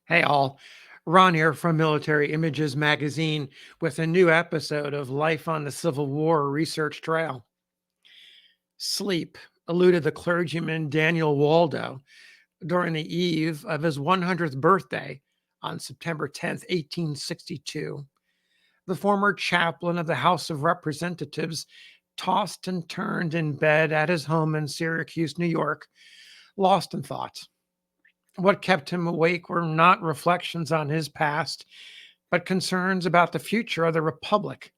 Hey all, Ron here from Military Images Magazine with a new episode of Life on the Civil War Research Trail. Sleep eluded the clergyman Daniel Waldo during the eve of his 100th birthday on September 10th, 1862. The former chaplain of the House of Representatives tossed and turned in bed at his home in Syracuse, New York, lost in thought. What kept him awake were not reflections on his past, but concerns about the future of the Republic.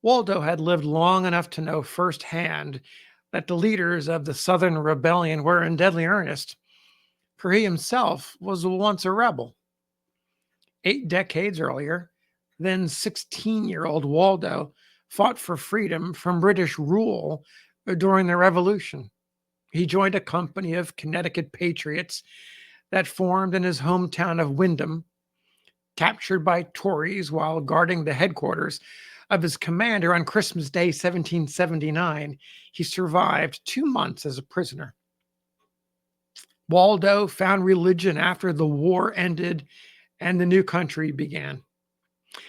Waldo had lived long enough to know firsthand that the leaders of the Southern Rebellion were in deadly earnest, for he himself was once a rebel. 8 decades earlier, then 16-year-old Waldo fought for freedom from British rule during the Revolution. He joined a company of Connecticut patriots that formed in his hometown of Windham, captured by Tories while guarding the headquarters of his commander on Christmas Day, 1779. He survived 2 months as a prisoner. Waldo found religion after the war ended and the new country began.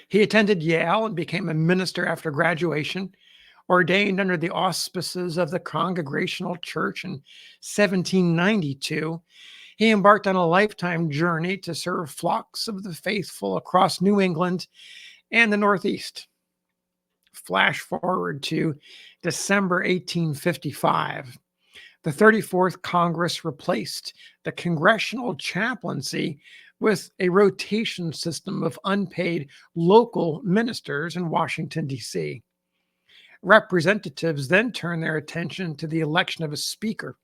He attended Yale and became a minister after graduation, ordained under the auspices of the Congregational Church in 1792. He embarked on a lifetime journey to serve flocks of the faithful across New England and the Northeast. Flash forward to December 1855. The 34th Congress replaced the congressional chaplaincy with a rotation system of unpaid local ministers in Washington, D.C. Representatives then turned their attention to the election of a speaker.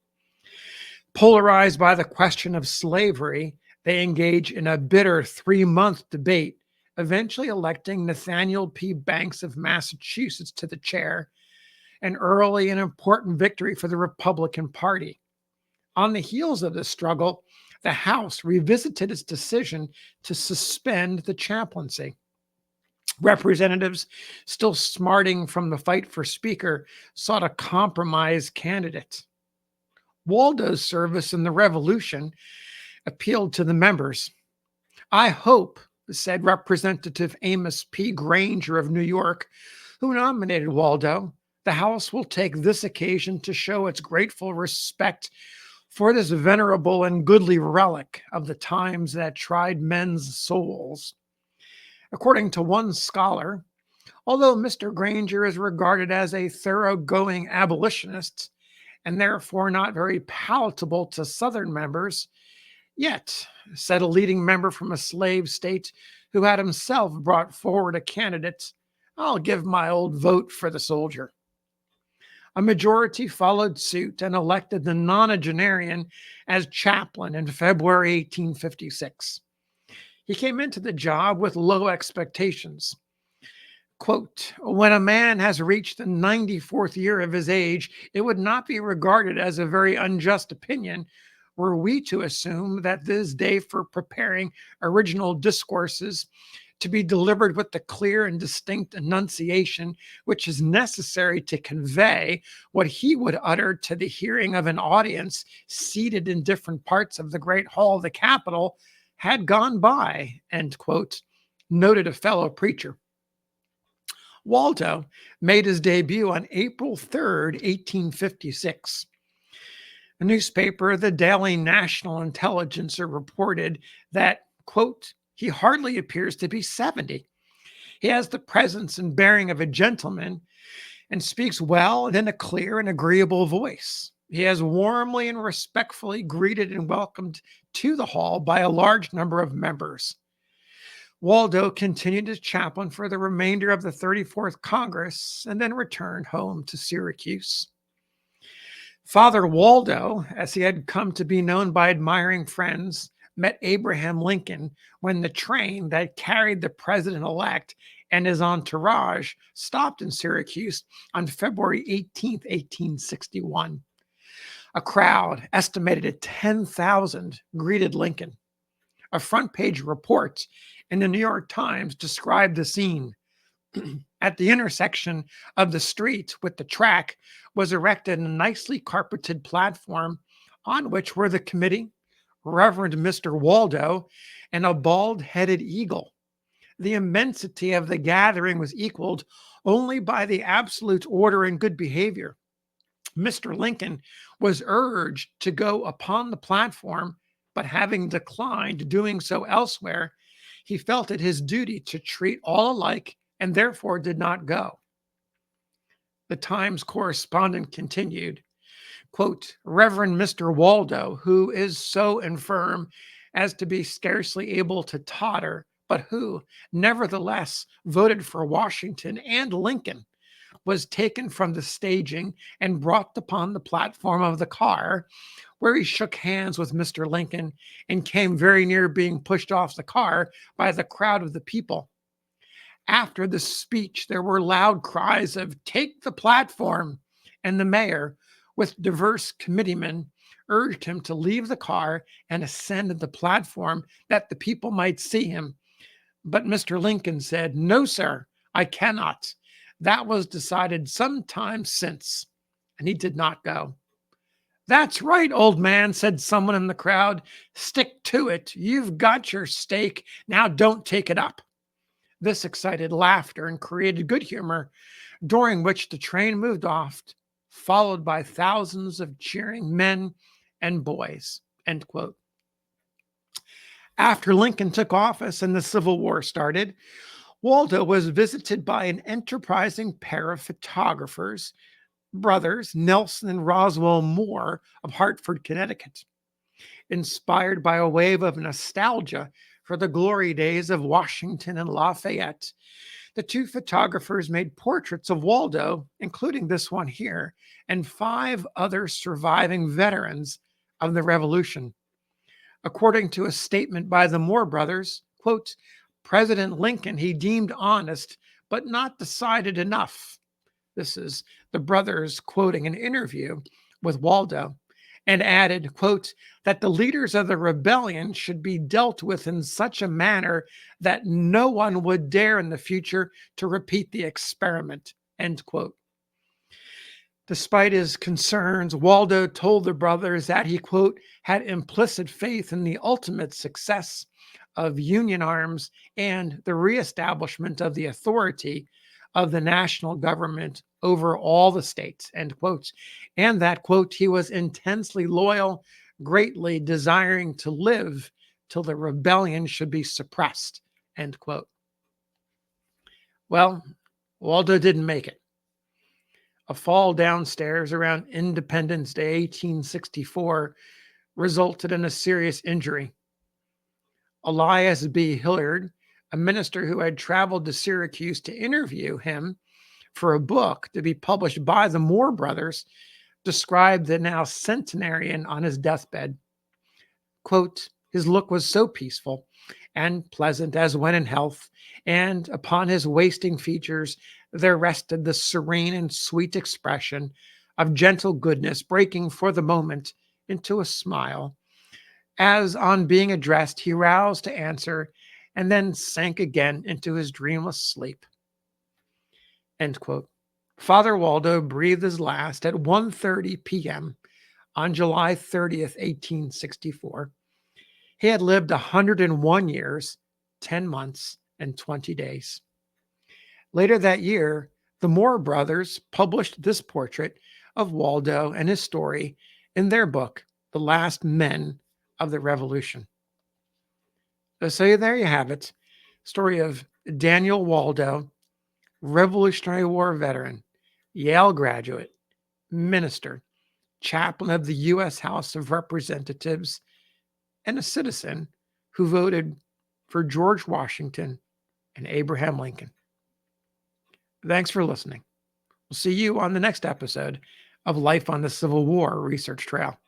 Polarized by the question of slavery, they engage in a bitter 3-month debate, eventually electing Nathaniel P. Banks of Massachusetts to the chair, an early and important victory for the Republican Party. On the heels of this struggle, the House revisited its decision to suspend the chaplaincy. Representatives, still smarting from the fight for Speaker, sought a compromise candidate. Waldo's service in the Revolution appealed to the members. "I hope," said Representative Amos P. Granger of New York, who nominated Waldo, "the House will take this occasion to show its grateful respect for this venerable and goodly relic of the times that tried men's souls." According to one scholar, although Mr. Granger is regarded as a thoroughgoing abolitionist and therefore not very palatable to Southern members, yet, said a leading member from a slave state who had himself brought forward a candidate, "I'll give my old vote for the soldier." A majority followed suit and elected the nonagenarian as chaplain in February 1856. He came into the job with low expectations. Quote, "When a man has reached the 94th year of his age, it would not be regarded as a very unjust opinion were we to assume that this day for preparing original discourses to be delivered with the clear and distinct enunciation which is necessary to convey what he would utter to the hearing of an audience seated in different parts of the great hall of the Capitol had gone by," end quote, noted a fellow preacher. Waldo made his debut on April 3rd, 1856. A newspaper, the Daily National Intelligencer, reported that, quote, "he hardly appears to be 70. He has the presence and bearing of a gentleman and speaks well and in a clear and agreeable voice. He has warmly and respectfully greeted and welcomed to the hall by a large number of members." Waldo continued as chaplain for the remainder of the 34th Congress and then returned home to Syracuse. Father Waldo, as he had come to be known by admiring friends, met Abraham Lincoln when the train that carried the president-elect and his entourage stopped in Syracuse on February 18th, 1861. A crowd estimated at 10,000 greeted Lincoln. A front-page report in the New York Times described the scene. At the intersection of the street with the track was erected a nicely carpeted platform on which were the committee, Reverend Mr. Waldo, and a bald-headed eagle. The immensity of the gathering was equaled only by the absolute order and good behavior. Mr. Lincoln was urged to go upon the platform, but having declined doing so elsewhere, he felt it his duty to treat all alike and therefore did not go. The Times correspondent continued, quote, Reverend Mr. Waldo, who is so infirm as to be scarcely able to totter, but who, nevertheless, voted for Washington and Lincoln, was taken from the staging and brought upon the platform of the car, where he shook hands with Mr. Lincoln and came very near being pushed off the car by the crowd of the people. After the speech, there were loud cries of "Take the platform," and the mayor, with diverse committeemen, urged him to leave the car and ascend the platform that the people might see him. But Mr. Lincoln said, "No, sir, I cannot. That was decided some time since," and he did not go. "That's right, old man," said someone in the crowd. "Stick to it. You've got your stake. Now don't take it up." This excited laughter and created good humor, during which the train moved off, followed by thousands of cheering men and boys. End quote. After Lincoln took office and the Civil War started, Waldo was visited by an enterprising pair of photographers, brothers Nelson and Roswell Moore of Hartford, Connecticut. Inspired by a wave of nostalgia for the glory days of Washington and Lafayette, the two photographers made portraits of Waldo, including this one here, and 5 other surviving veterans of the Revolution. According to a statement by the Moore brothers, quote, President Lincoln he deemed honest, but not decided enough. This is the brothers quoting an interview with Waldo, and added, quote, that the leaders of the rebellion should be dealt with in such a manner that no one would dare in the future to repeat the experiment, end quote. Despite his concerns, Waldo told the brothers that he, quote, had implicit faith in the ultimate success of Union arms and the reestablishment of the authority of the national government over all the states, end quote, and that, quote, he was intensely loyal, greatly desiring to live till the rebellion should be suppressed, end quote. Well, Waldo didn't make it. A fall downstairs around Independence Day 1864 resulted in a serious injury. Elias B. Hilliard, a minister who had traveled to Syracuse to interview him for a book to be published by the Moore brothers, described the now centenarian on his deathbed. Quote, his look was so peaceful and pleasant as when in health, and upon his wasting features there rested the serene and sweet expression of gentle goodness, breaking for the moment into a smile, as on being addressed he roused to answer and then sank again into his dreamless sleep. End quote. Father Waldo breathed his last at 1:30 p.m. on July 30th, 1864. He had lived 101 years, 10 months, and 20 days. Later that year, the Moore brothers published this portrait of Waldo and his story in their book, The Last Men of the Revolution. So there you have it. Story of Daniel Waldo, Revolutionary War veteran, Yale graduate, minister, chaplain of the U.S. House of Representatives, and a citizen who voted for George Washington and Abraham Lincoln. Thanks for listening. We'll see you on the next episode of Life on the Civil War Research Trail.